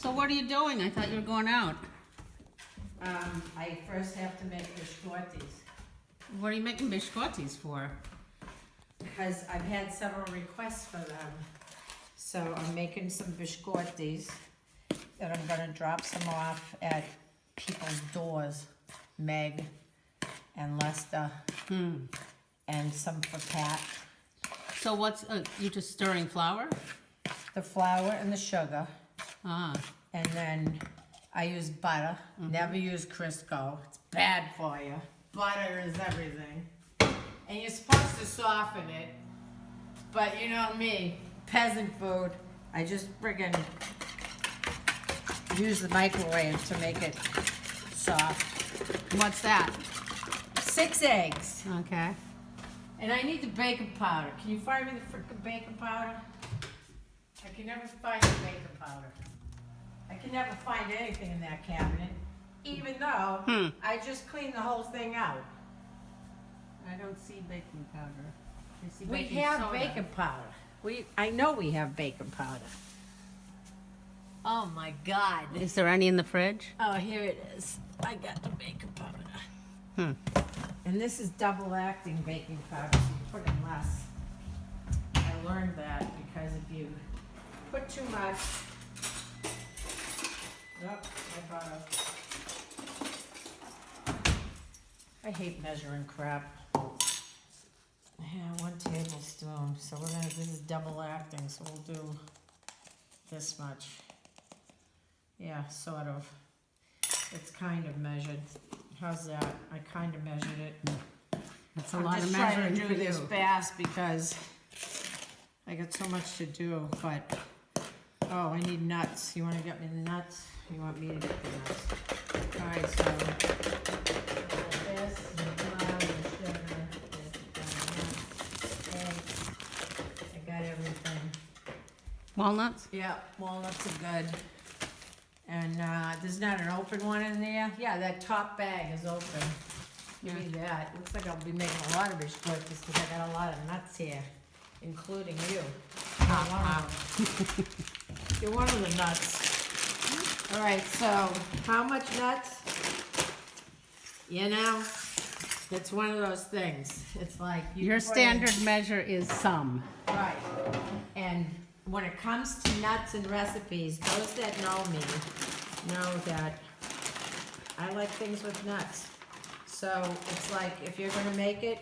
So what are you doing? I thought you were going out. I first have to make biscottis What are you making biscottis for? because I've had several requests for them. So I'm making some biscottis that I'm gonna drop some off at people's doors. Meg and Lester and some for Pat. So what's, you just stirring flour? The flour and the sugar. Ah, And then I use butter. Never use Crisco. It's bad for you. Butter is everything. And you're supposed to soften it. But you know me, peasant food. I just friggin' use the microwave to make it soft. what's that? 6 eggs. Okay. And I need the baking powder. Can you find me the frickin' baking powder? I can never find the baking powder. I can never find anything in that cabinet, even though I just cleaned the whole thing out. I don't see baking powder. I see We baking have soda. baking powder. I know we have baking powder. Oh my God. Is there any in the fridge? Oh, here it is. I got the baking powder. Hmm. And this is double acting baking powder, so you put in less. I learned that because if you put too much, I hate measuring crap. Yeah, 1 tablespoon. So we're gonna, this is double acting, so we'll do this much. Yeah, sort of. It's kind of measured. How's that? I kind of measured it. That's a I'm lot just of trying measuring to do for this you. fast because I got so much to do, but, oh, I need nuts. You wanna get me the nuts? You want me to get the nuts? All right, so, this, flour, sugar, eggs. I got everything. Walnuts? Yeah, walnuts are good. And, there's not an open one in there? Yeah, that top bag is open. Give me that. Looks like I'll be making a lot of biscuits because I got a lot of nuts here, including you. You're one of the nuts. All right, so how much nuts? You know, it's one of those things. It's like you Your put in- standard measure is some. Right. And when it comes to nuts and recipes, those that know me know that I like things with nuts. So it's like if you're gonna make it,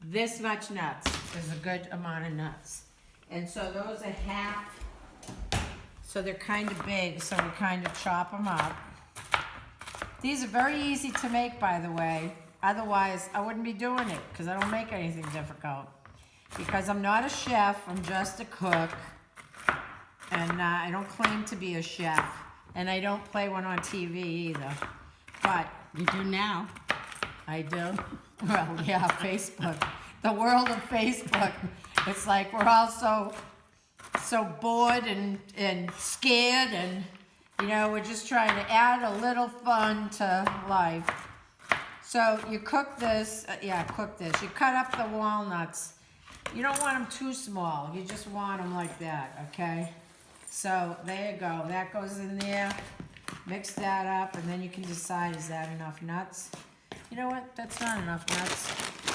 this much nuts is a good amount of nuts. And so those are half, so they're kind of big, so we kind of chop them up. These are very easy to make, by the way. Otherwise, I wouldn't be doing it because I don't make anything difficult. Because I'm not a chef, I'm just a cook. And I don't claim to be a chef. And I don't play one on TV either. But You do now. I do. Well, yeah, Facebook. The world of Facebook. It's like we're all so bored and scared and, you know, we're just trying to add a little fun to life. So you cook this, cook this. You cut up the walnuts. You don't want them too small. You just want them like that, okay? So there you go. That goes in there. Mix that up, and then you can decide, is that enough nuts? You know what? That's not enough nuts.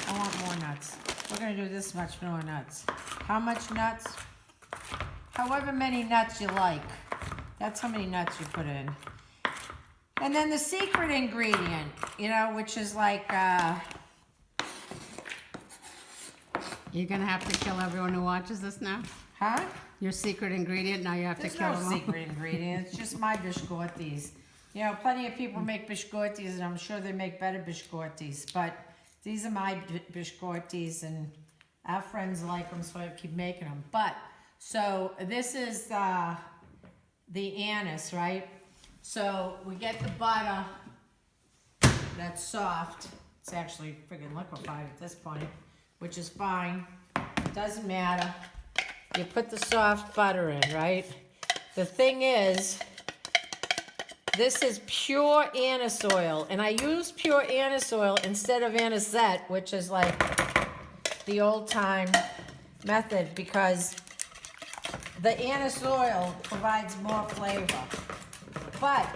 I want more nuts. We're going to do this much more nuts. How much nuts? However many nuts you like. That's how many nuts you put in. And then the secret ingredient, you know, which is like, You're gonna have to kill everyone who watches this now? huh? Your secret ingredient, now you have There's to kill no them all? secret ingredient. It's just my biscottis. You know, plenty of people make biscottis, and I'm sure they make better biscottis. But these are my biscottis, and our friends like them, so I keep making them. But so this is the anise, right? So we get the butter that's soft. It's actually friggin' liquefied at this point, which is fine. Doesn't matter. You put the soft butter in, right? The thing is, this is pure anise oil, and I use pure anise oil instead of anisette, which is like the old-time method, because the anise oil provides more flavor. But,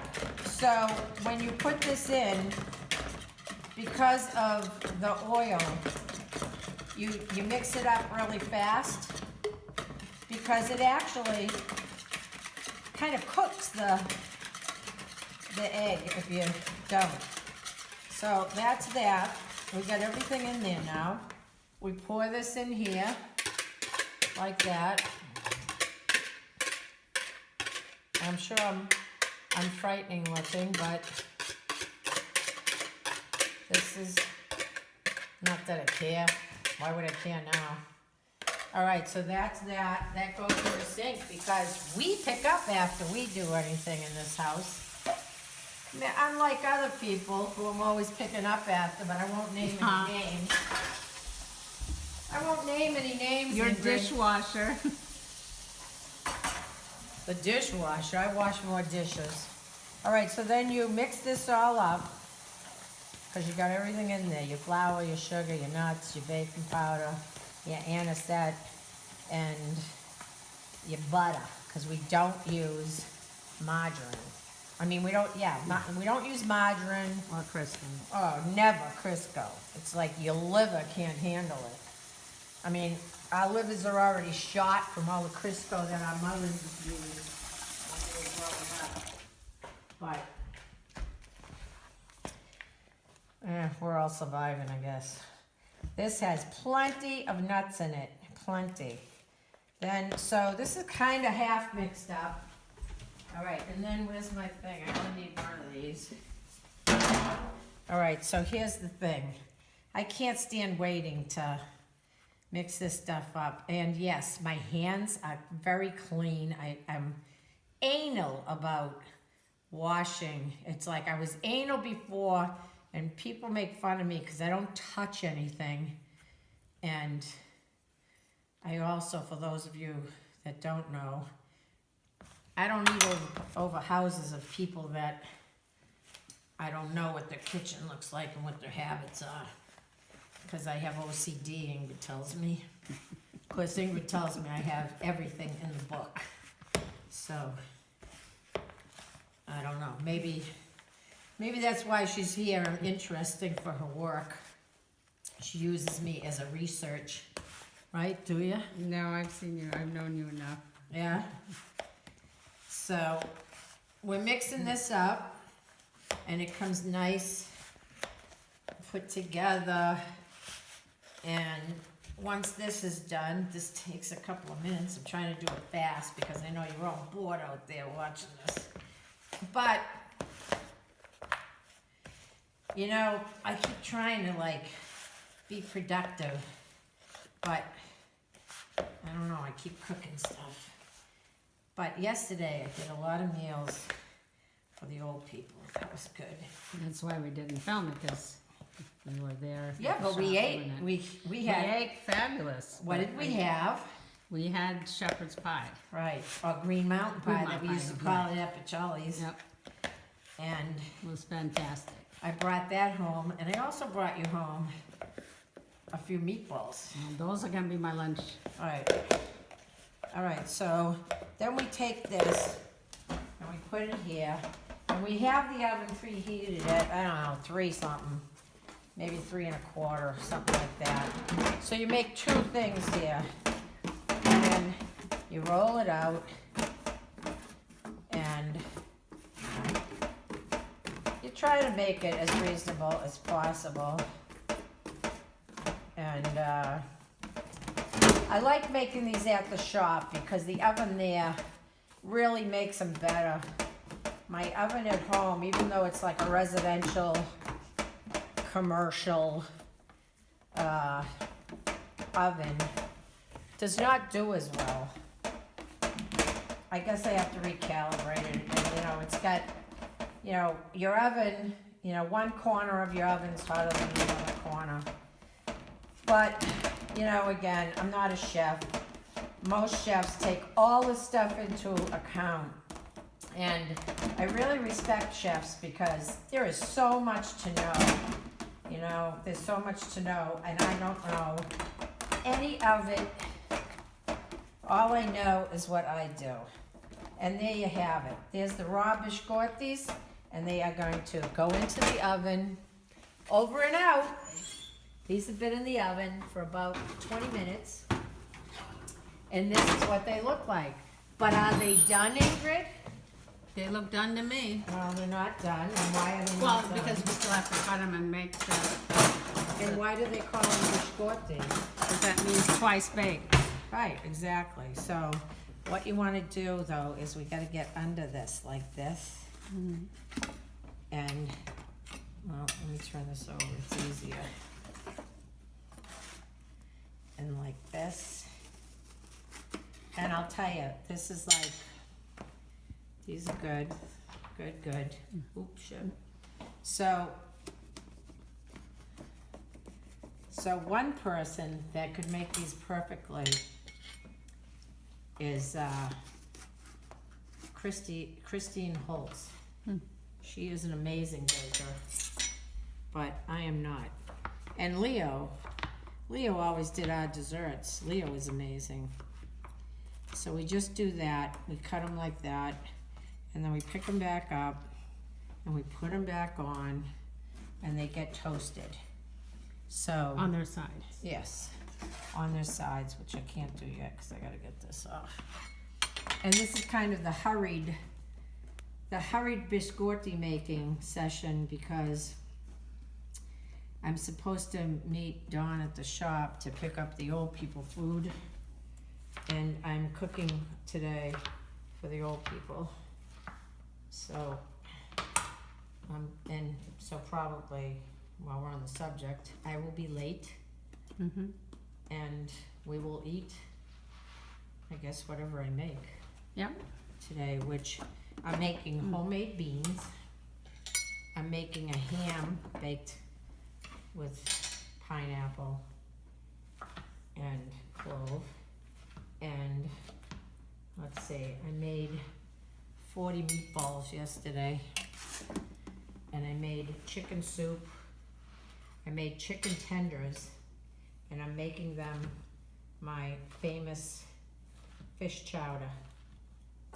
so when you put this in, because of the oil, you mix it up really fast, because it actually kind of cooks the egg if you don't. So that's that. We've got everything in there now. We pour this in here, like that. I'm sure I'm frightening looking, but this is, not that I care. Why would I care now? All right, so that's that. That goes in the sink because we pick up after we do anything in this house. Now, unlike other people who I'm always picking up after, but I won't name any names. I won't name any names. Your dishwasher. The dishwasher. I wash more dishes. All right, so then you mix this all up because you got everything in there. Your flour, your sugar, your nuts, your baking powder, your anisette, and your butter, because we don't use margarine. I mean, we don't use margarine. Or Crisco. Oh, never Crisco. It's like your liver can't handle it. I mean, our livers are already shot from all the Crisco that our mothers used when they were growing up. But we're all surviving, I guess. This has plenty of nuts in it, plenty. Then, so this is kind of half mixed up. All right, and then where's my thing? I only need one of these. All right, so here's the thing. I can't stand waiting to mix this stuff up. And yes, my hands are very clean. I'm anal about washing. It's like I was anal before, and people make fun of me because I don't touch anything. And I also, for those of you that don't know, I don't eat over houses of people that I don't know what their kitchen looks like and what their habits are. Because I have OCD, Ingrid tells me. Of course, Ingrid tells me I have everything in the book. So, I don't know. Maybe that's why she's here. I'm interesting for her work. She uses me as a research. Right, do you? No, I've seen you. I've known you enough. Yeah. So, we're mixing this up, and it comes nice, put together. And once this is done, this takes a couple of minutes. I'm trying to do it fast because I know you're all bored out there watching this. But, you know, I keep trying to like be productive, but I don't know, I keep cooking stuff. But yesterday I did a lot of meals for the old people. That was good. That's why we didn't film it, because we were there. Yeah, but we ate. We ate fabulous. What did we have? We had shepherd's pie. Right, or green mountain pie Green that we mountain used to pie, call it up at Charlie's. Yep, And it was fantastic. I brought that home, and I also brought you home a few meatballs. Well, those are gonna be my lunch. All right, so then we take this and we put it here, and we have the oven preheated at, I don't know, 3 something, maybe 3 1/4, something like that. So you make 2 things here, and then you roll it out, and you try to make it as reasonable as possible. And I like making these at the shop because the oven there really makes them better. My oven at home, even though it's like a residential, commercial oven, does not do as well. I guess I have to recalibrate it. And, you know, it's got, you know, your oven, you know, one corner of your oven's hotter than the other corner. But, you know, again, I'm not a chef. Most chefs take all this stuff into account. And I really respect chefs because there is so much to know. You know, there's so much to know, and I don't know any of it. All I know is what I do. And there you have it. There's the raw biscottis, and they are going to go into the oven, over and out. These have been in the oven for about 20 minutes. And this is what they look like. But are they done, Ingrid? They look done to me. Well, they're not done. And why are they Well, not done? because we still have to cut them and make the, And why do they call them biscotti? because that means twice baked. Right, exactly. So what you want to do, though, is we got to get under this, like this. And, well, let me turn this over. It's easier. And like this. And I'll tell you, this is like, these are good. Good, good. Oops, shit. So one person that could make these perfectly is Christine Holtz. She is an amazing baker, but I am not. And Leo always did our desserts. Leo is amazing. So we just do that. We cut them like that, and then we pick them back up, and we put them back on, and they get toasted. So On their sides. yes, on their sides, which I can't do yet because I gotta get this off. And this is kind of the hurried biscotti making session because I'm supposed to meet Dawn at the shop to pick up the old people food. And I'm cooking today for the old people. So, and so probably, while we're on the subject, I will be late. And we will eat, I guess, whatever I make Yep. today, which I'm making homemade beans. I'm making a ham baked with pineapple and clove. And let's see, I made 40 meatballs yesterday. And I made chicken soup. I made chicken tenders. And I'm making them my famous fish chowder.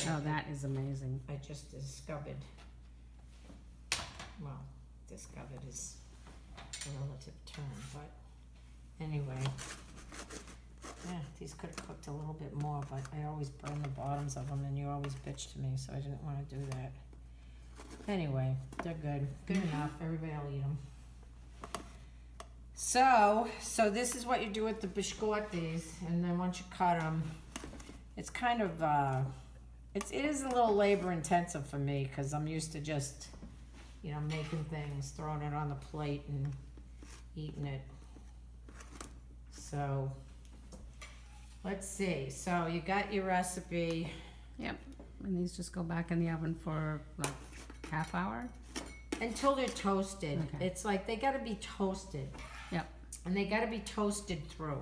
Oh, that is amazing. I just discovered. Well, discovered is a relative term, but anyway. Yeah, these could have cooked a little bit more, but I always burn the bottoms of them, and you always bitch to me, so I didn't want to do that. Anyway, they're good. Good enough. Everybody will eat them. So this is what you do with the biscottis, and then once you cut them, it's kind of, it is a little labor intensive for me, because I'm used to just, making things, throwing it on the plate and eating it. So, let's see. So you got your recipe. Yep. And these just go back in the oven for like half hour. Until they're toasted. Okay. It's like they gotta be toasted. Yep. And they gotta be toasted through.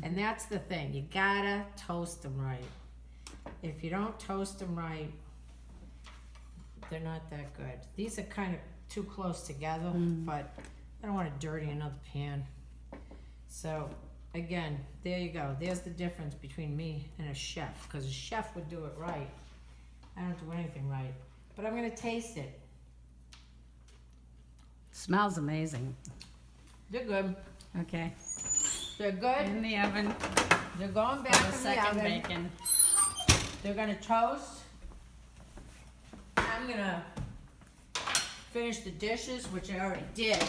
And that's the thing. You gotta toast them right. If you don't toast them right, they're not that good. These are kind of too close together, but I don't want to dirty another pan. So, again, there you go. There's the difference between me and a chef, because a chef would do it right. I don't do anything right. But I'm going to taste it. Smells amazing. They're good. Okay. They're good. In the oven. They're going back For the in the second oven. bacon. They're going to toast. I'm going to finish the dishes, which I already did.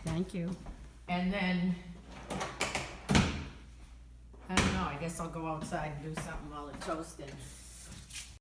Thank you. And then, I don't know, I guess I'll go outside and do something while they're toasting.